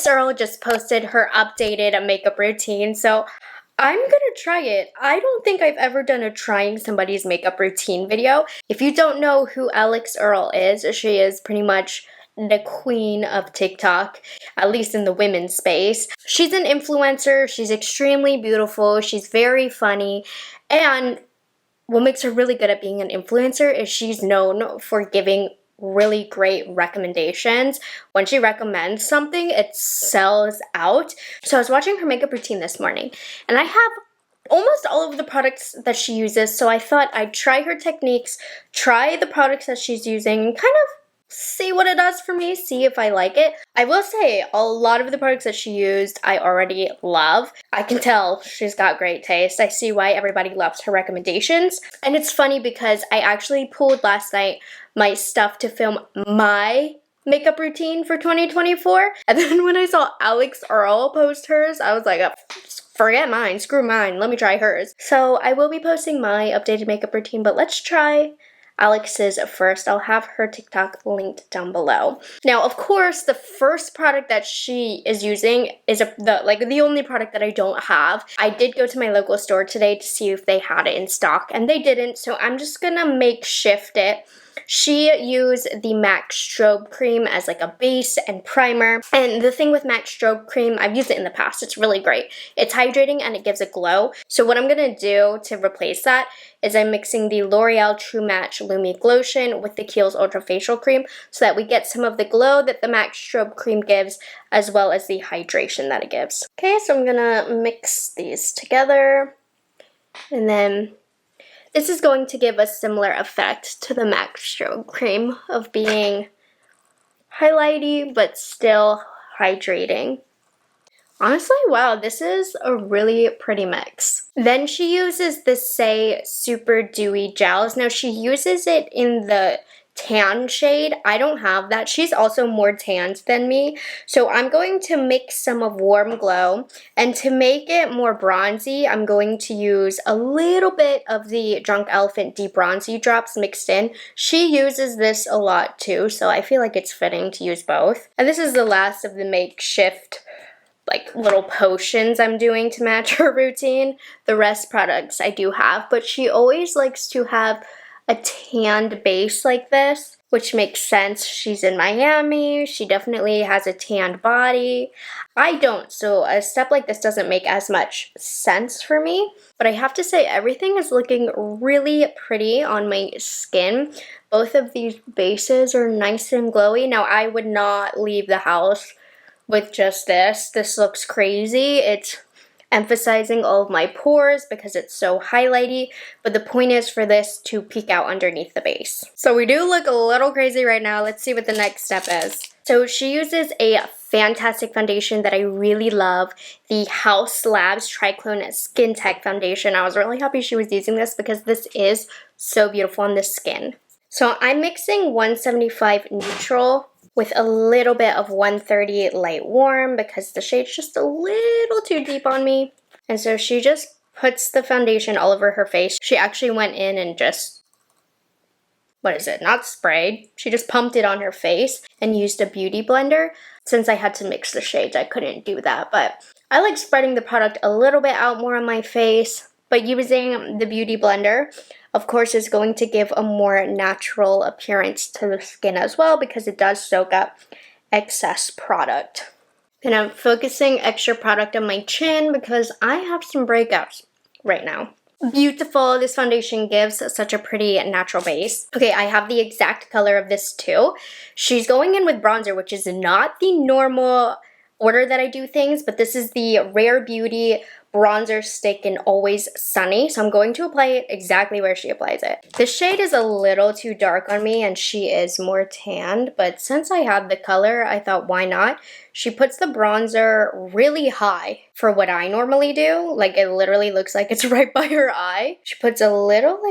Alex Earl just posted her updated makeup routine, so I'm gonna try it. I don't think I've ever done a trying somebody's makeup routine video. If you don't know who Alex Earl is, she is pretty much the queen of TikTok, at least in the women's space. She's an influencer, she's extremely beautiful, she's very funny, and what makes her really good at being an influencer is she's known for giving really great recommendations. When she recommends something, it sells out. So I was watching her makeup routine this morning, and I have almost all of the products that she uses, so I thought I'd try her techniques, try the products that she's using, and kind of see what it does for me, see if I like it. I will say a lot of the products that she used I already love. I can tell she's got great taste. I see why everybody loves her recommendations. And it's funny because I actually pulled last night my stuff to film my makeup routine for 2024. And then when I saw Alex Earl post hers, I was like, oh, forget mine, screw mine, let me try hers. So I will be posting my updated makeup routine, but let's try Alex's first. I'll have her TikTok linked down below. Now, of course, the first product that she is using is the only product that I don't have. I did go to my local store today to see if they had it in stock, and they didn't, so I'm just gonna makeshift it. She used the MAC Strobe Cream as like a base and primer. And the thing with MAC Strobe Cream, I've used it in the past. It's really great. It's hydrating and it gives a glow. So what I'm going to do to replace that is I'm mixing the L'Oreal True Match Lumi Glotion with the Kiehl's Ultra Facial Cream so that we get some of the glow that the MAC Strobe Cream gives as well as the hydration that it gives. Okay, so I'm going to mix these together, and then this is going to give a similar effect to the MAC Strobe Cream of being highlighty but still hydrating. Honestly, wow, this is a really pretty mix. Then she uses the Say Super Dewy Gels. Now she uses it in the tan shade. I don't have that. She's also more tanned than me. So I'm going to mix some of Warm Glow, and to make it more bronzy, I'm going to use a little bit of the Drunk Elephant Deep Bronzy drops mixed in. She uses this a lot too, so I feel like it's fitting to use both. And this is the last of the makeshift little potions I'm doing to match her routine. The rest products I do have, but she always likes to have a tanned base like this, which makes sense. She's in Miami. She definitely has a tanned body. I don't, so a step like this doesn't make as much sense for me. But I have to say, everything is looking really pretty on my skin. Both of these bases are nice and glowy. Now, I would not leave the house with just this. This looks crazy. It's emphasizing all of my pores because it's so highlighty, but the point is for this to peek out underneath the base. So we do look a little crazy right now. Let's see what the next step is. So she uses a fantastic foundation that I really love, the Haus Labs Triclone Skin Tech Foundation. I was really happy she was using this because this is so beautiful on the skin. So I'm mixing 175 neutral with a little bit of 130 light warm because the shade's just a little too deep on me. And so she just puts the foundation all over her face. She actually went in and just, not sprayed. She just pumped it on her face and used a beauty blender. Since I had to mix the shades, I couldn't do that. But I like spreading the product a little bit out more on my face. But using the beauty blender, of course, is going to give a more natural appearance to the skin as well because it does soak up excess product. And I'm focusing extra product on my chin because I have some breakouts right now. Beautiful. This foundation gives such a pretty natural base. Okay, I have the exact color of this too. She's going in with bronzer, which is not the normal order that I do things, but this is the Rare Beauty bronzer stick in Always Sunny, so I'm going to apply it exactly where she applies it. This shade is a little too dark on me and she is more tanned, but since I had the color, I thought why not? She puts the bronzer really high for what I normally do. Like, it literally looks like it's right by her eye. She puts a little,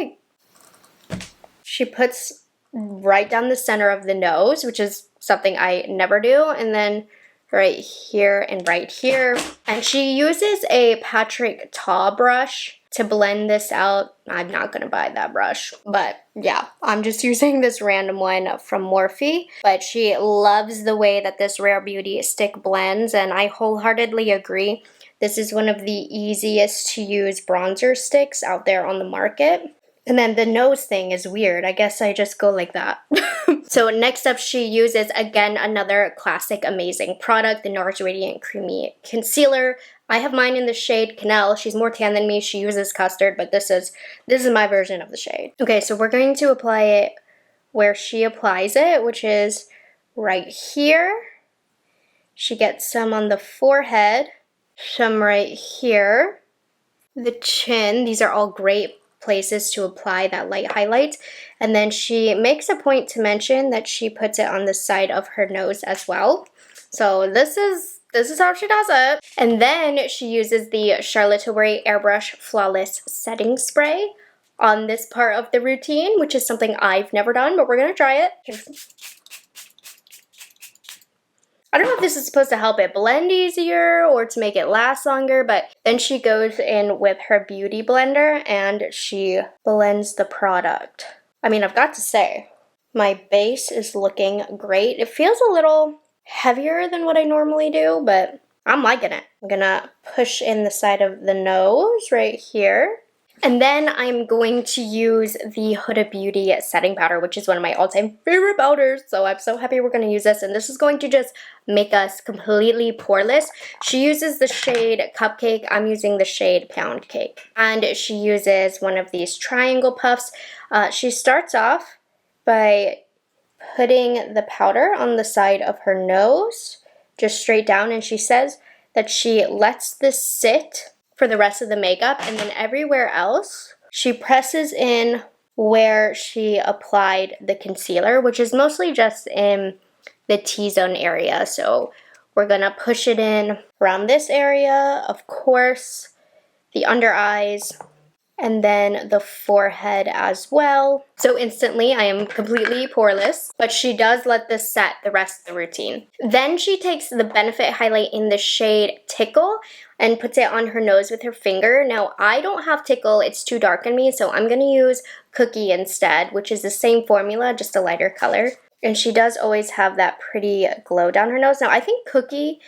she puts right down the center of the nose, which is something I never do, and then right here and right here. And she uses a Patrick Ta brush to blend this out. I'm not gonna buy that brush, but yeah, I'm just using this random one from Morphe. But she loves the way that this Rare Beauty stick blends, and I wholeheartedly agree. This is one of the easiest to use bronzer sticks out there on the market. And then the nose thing is weird. I guess I just go like that. So next up, she uses, again, another classic amazing product, the NARS Radiant Creamy Concealer. I have mine in the shade Canal. She's more tan than me. She uses custard, but this is my version of the shade. Okay, so we're going to apply it where she applies it, which is right here. She gets some on the forehead, some right here, the chin. These are all great places to apply that light highlight. And then she makes a point to mention that she puts it on the side of her nose as well. So this is how she does it. And then she uses the Charlotte Tilbury Airbrush Flawless Setting Spray on this part of the routine, which is something I've never done, but we're gonna try it. I don't know if this is supposed to help it blend easier or to make it last longer, but then she goes in with her beauty blender and she blends the product. I mean, I've got to say, my base is looking great. It feels a little heavier than what I normally do, but I'm liking it. I'm gonna push in the side of the nose right here. And then I'm going to use the Huda Beauty setting powder, which is one of my all-time favorite powders. So I'm so happy we're going to use this. And this is going to just make us completely poreless. She uses the shade Cupcake. I'm using the shade Pound Cake. And she uses one of these triangle puffs. She starts off by putting the powder on the side of her nose, just straight down. And she says that she lets this sit for the rest of the makeup, and then everywhere else she presses in where she applied the concealer, which is mostly just in the T-zone area. So we're gonna push it in around this area, of course, the under eyes, and then the forehead as well. So instantly I am completely poreless, but she does let this set the rest of the routine. Then she takes the Benefit highlight in the shade Tickle and puts it on her nose with her finger. Now, I don't have Tickle, it's too dark on me, so I'm gonna use Cookie instead, which is the same formula, just a lighter color. And she does always have that pretty glow down her nose. Now, I think Cookie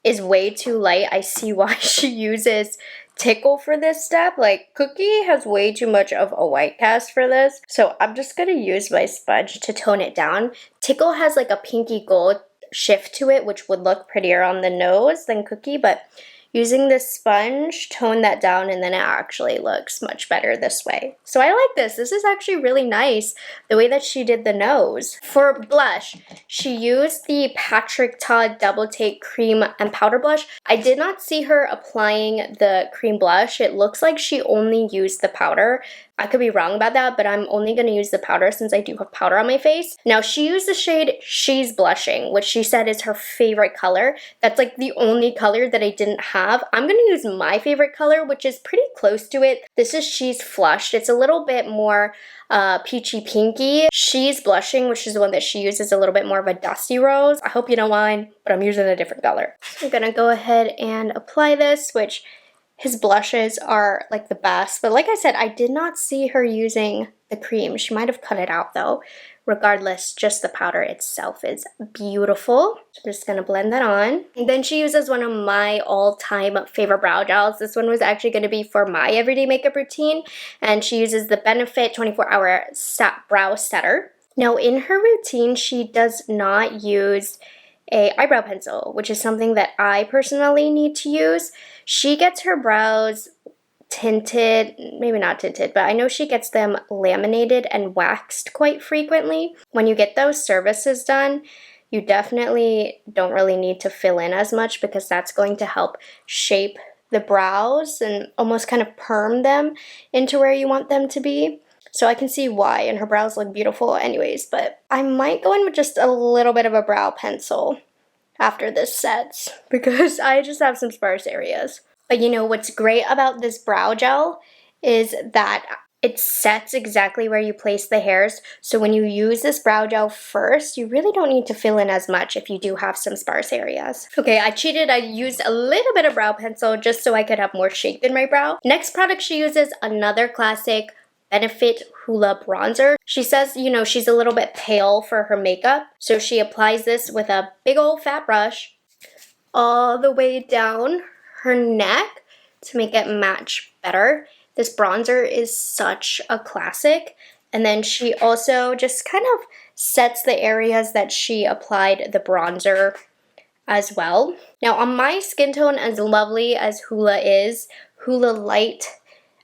is way too light. I see why she uses Tickle for this step. Like, Cookie has way too much of a white cast for this, so I'm just gonna use my sponge to tone it down. Tickle has like a pinky gold shift to it, which would look prettier on the nose than Cookie, but using this sponge, tone that down, and then it actually looks much better this way. So I like this. This is actually really nice, the way that she did the nose. For blush, she used the Patrick Ta Double Take Cream and Powder Blush. I did not see her applying the cream blush. It looks like she only used the powder. I could be wrong about that, but I'm only going to use the powder since I do have powder on my face. Now, she used the shade She's Blushing, which she said is her favorite color. That's like the only color that I didn't have. I'm going to use my favorite color, which is pretty close to it. This is She's Flushed. It's a little bit more peachy pinky. She's Blushing, which is the one that she uses, a little bit more of a dusty rose. I hope you don't mind, but I'm using a different color. So I'm going to go ahead and apply this, which his blushes are like the best, but like I said, I did not see her using the cream. She might have cut it out though. Regardless, just the powder itself is beautiful. So I'm just gonna blend that on. And then she uses one of my all-time favorite brow gels. This one was actually gonna be for my everyday makeup routine, and she uses the Benefit 24-Hour Brow Setter. Now in her routine, she does not use a eyebrow pencil, which is something that I personally need to use. She gets her brows tinted, maybe not tinted, but I know she gets them laminated and waxed quite frequently. When you get those services done, you definitely don't really need to fill in as much because that's going to help shape the brows and almost kind of perm them into where you want them to be. So I can see why, and her brows look beautiful anyways, but I might go in with just a little bit of a brow pencil after this sets because I just have some sparse areas. But you know what's great about this brow gel is that it sets exactly where you place the hairs. So when you use this brow gel first, you really don't need to fill in as much if you do have some sparse areas. Okay, I cheated. I used a little bit of brow pencil just so I could have more shape in my brow. Next product she uses, another classic Benefit Hoola bronzer. She says, you know, she's a little bit pale for her makeup. So she applies this with a big old fat brush all the way down her neck to make it match better. This bronzer is such a classic. And then she also just kind of sets the areas that she applied the bronzer as well. Now on my skin tone, as lovely as Hoola is, Hoola Light,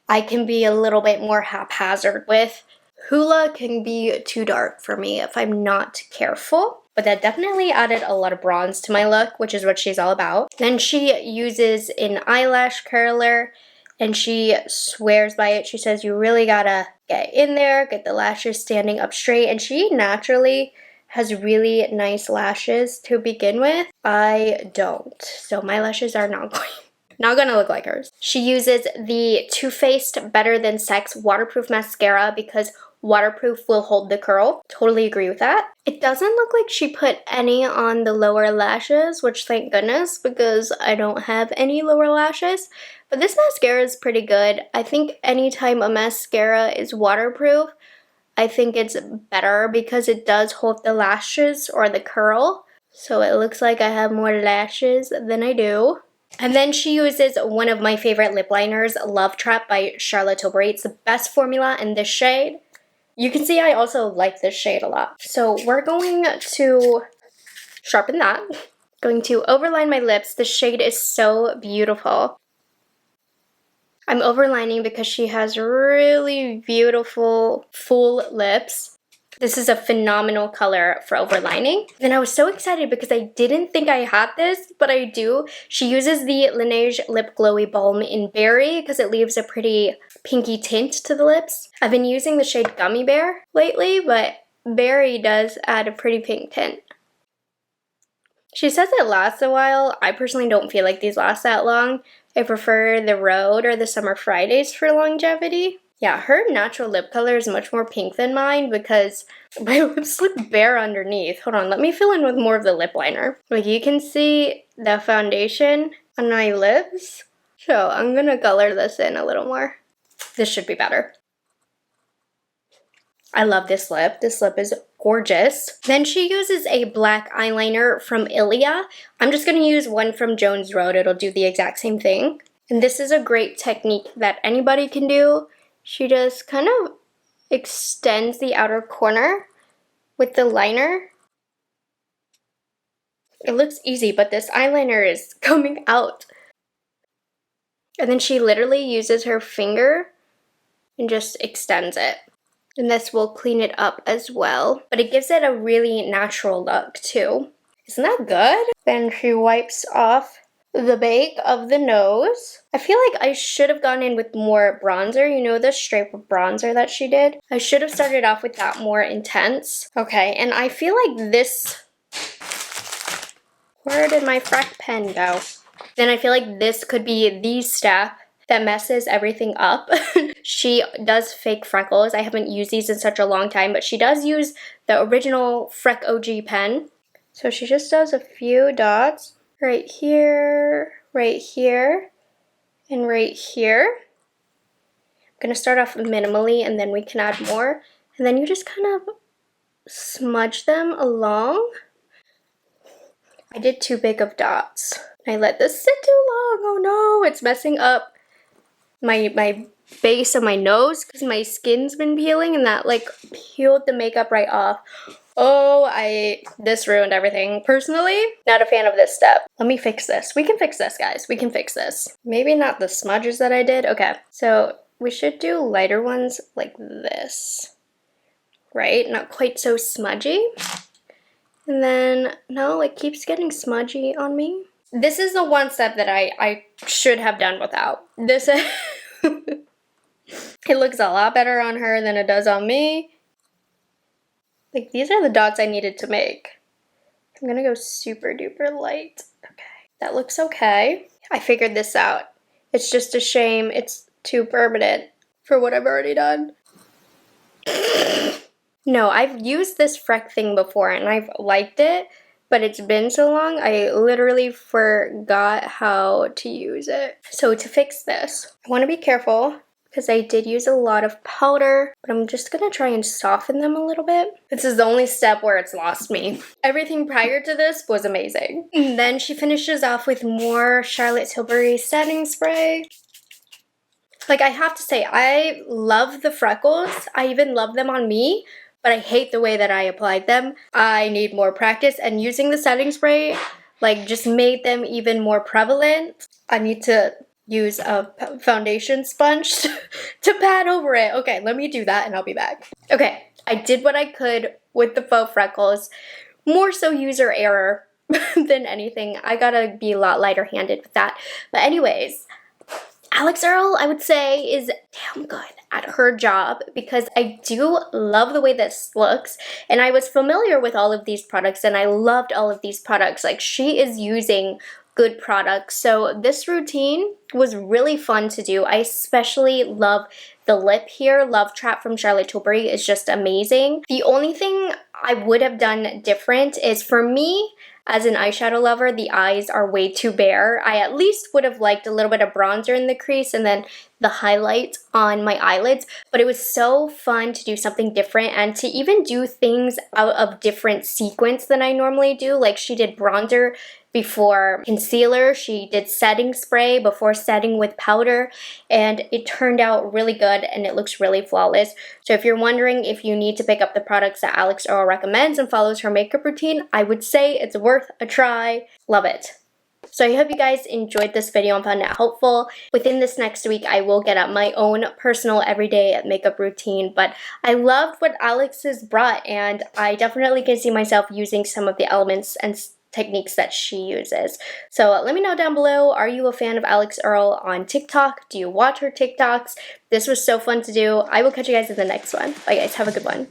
I can be a little bit more haphazard with. Hoola can be too dark for me if I'm not careful. But that definitely added a lot of bronze to my look, which is what she's all about. Then she uses an eyelash curler, and she swears by it. She says you really gotta get in there, get the lashes standing up straight, and she naturally has really nice lashes to begin with. I don't, so my lashes are not gonna look like hers. She uses the Too Faced Better Than Sex waterproof mascara because waterproof will hold the curl. Totally agree with that. It doesn't look like she put any on the lower lashes, which thank goodness, because I don't have any lower lashes. But this mascara is pretty good. I think anytime a mascara is waterproof, I think it's better because it does hold the lashes or the curl. So it looks like I have more lashes than I do. And then she uses one of my favorite lip liners, Love Trap by Charlotte Tilbury. It's the best formula in this shade. You can see I also like this shade a lot. So we're going to sharpen that. Going to overline my lips. The shade is so beautiful. I'm overlining because she has really beautiful full lips. This is a phenomenal color for overlining. Then I was so excited because I didn't think I had this, but I do. She uses the Laneige Lip Glowy Balm in Berry because it leaves a pretty pinky tint to the lips. I've been using the shade Gummy Bear lately, but Berry does add a pretty pink tint. She says it lasts a while. I personally don't feel like these last that long. I prefer the Road or the Summer Fridays for longevity. Yeah, her natural lip color is much more pink than mine because my lips look bare underneath. Hold on, let me fill in with more of the lip liner. Like you can see the foundation on my lips. So I'm gonna color this in a little more. This should be better. I love this lip. This lip is gorgeous. Then she uses a black eyeliner from Ilia. I'm just gonna use one from Jones Road. It'll do the exact same thing. And this is a great technique that anybody can do. She just kind of extends the outer corner with the liner. It looks easy, but this eyeliner is coming out. And then she literally uses her finger and just extends it. And this will clean it up as well. But it gives it a really natural look too. Isn't that good? Then she wipes off the bake of the nose. I feel like I should have gone in with more bronzer. You know the stripe of bronzer that she did? I should have started off with that more intense. Okay, and I feel like this... Where did my frack pen go? Then I feel like this could be the step that messes everything up. She does fake freckles. I haven't used these in such a long time, but she does use the original Freck OG pen. So she just does a few dots. Right here, and right here. I'm gonna start off minimally and then we can add more. And then you just kind of smudge them along. I did too big of dots. I let this sit too long. Oh no, it's messing up my base of my nose because my skin's been peeling and that like peeled the makeup right off. Oh, this ruined everything. Personally, not a fan of this step. Let me fix this. We can fix this, guys. We can fix this. Maybe not the smudges that I did. Okay, so we should do lighter ones like this, right? Not quite so smudgy. And then, no, it keeps getting smudgy on me. This is the one step that I should have done without. This, it looks a lot better on her than it does on me. Like, these are the dots I needed to make. I'm gonna go super duper light. Okay, that looks okay. I figured this out. It's just a shame it's too permanent. for what I've already done. No, I've used this Freck thing before and I've liked it, but it's been so long, I literally forgot how to use it. So to fix this, I want to be careful because I did use a lot of powder, but I'm just gonna try and soften them a little bit. This is the only step where it's lost me. Everything prior to this was amazing. And then she finishes off with more Charlotte Tilbury setting spray. Like, I have to say, I love the freckles. I even love them on me, but I hate the way that I applied them. I need more practice, and using the setting spray, like, just made them even more prevalent. I need to use a foundation sponge to pat over it. Okay, let me do that and I'll be back. Okay, I did what I could with the faux freckles. More so user error than anything. I gotta be a lot lighter handed with that. But anyways, ALIX Earl, I would say, is damn good at her job because I do love the way this looks, and I was familiar with all of these products and I loved all of these products. Like, she is using good products. So this routine was really fun to do. I especially love the lip here. Love Trap from Charlotte Tilbury is just amazing. The only thing I would have done different is, for me, as an eyeshadow lover, the eyes are way too bare. I at least would have liked a little bit of bronzer in the crease and then the highlight on my eyelids, but it was so fun to do something different and to even do things out of different sequence than I normally do. Like, she did bronzer before concealer, she did setting spray before setting with powder, and it turned out really good and it looks really flawless. So if you're wondering if you need to pick up the products that ALIX Earl recommends and follows her makeup routine, I would say it's worth a try. Love it. So I hope you guys enjoyed this video and found it helpful. Within this next week, I will get up my own personal everyday makeup routine, but I loved what ALIX has brought, and I definitely can see myself using some of the elements and techniques that she uses. So let me know down below, are you a fan of ALIX Earl on TikTok? Do you watch her TikToks? This was so fun to do. I will catch you guys in the next one. Bye guys, have a good one.